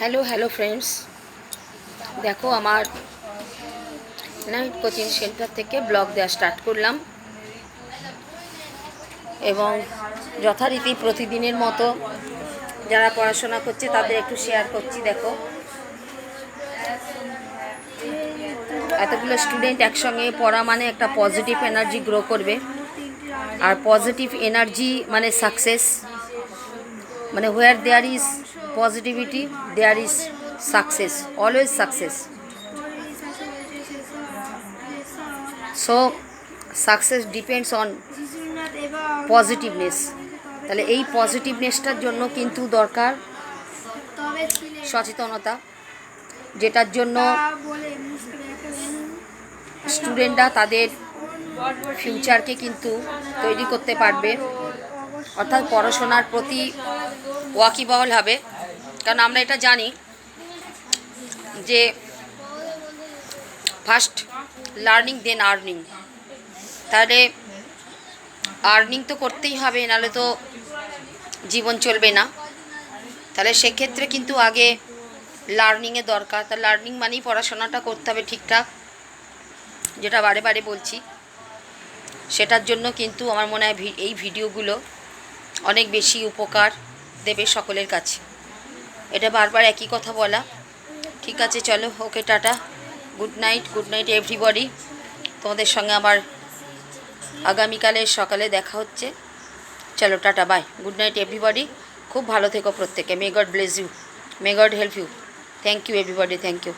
Hello friends, দেখো আমার night coaching centre থেকে ব্লগ দেওয়া স্টার্ট করলাম এবং যথারীতি প্রতিদিনের মতো যারা পড়াশোনা করছে তাদের একটু শেয়ার করছি। দেখো এতগুলো স্টুডেন্ট একসঙ্গে পড়া মানে একটা পজিটিভ এনার্জি গ্রো করবে, আর পজিটিভ এনার্জি মানে সাকসেস, মানে where there is positivity there is success, always success. So success depends on positiveness. তাহলে এই পজিটিভনেসটার জন্য কিন্তু দরকার সচেতনতা, যেটার জন্য স্টুডেন্টরা তাদের ফিউচারকে কিন্তু তৈরি করতে পারবে, অর্থাৎ পড়াশোনার প্রতি ওয়াকিবহাল হবে। কারণ আমরা এটা জানি যে ফার্স্ট লার্নিং দেন আর্নিং। তাহলে আর্নিং তো করতেই হবে, নাহলে তো জীবন চলবে না। তাহলে সেক্ষেত্রে কিন্তু আগে লার্নিংয়ের দরকার। তা লার্নিং মানেই পড়াশোনাটা করতে হবে ঠিকঠাক, যেটা বারে বারে বলছি। সেটার জন্য কিন্তু আমার মনে হয় এই ভিডিওগুলো অনেক বেশি উপকার দেবে সকলের কাছে। এটা বারবার একই কথা বলা, ঠিক আছে? চলো, okay, tata, good night everybody. তোমাদের সঙ্গে আবার আগামীকালের সকালে দেখা হচ্ছে। চলো, tata, bye, good night everybody. খুব ভালো থেকো প্রত্যেকে। May God bless you, may God help you. Thank you everybody, thank you.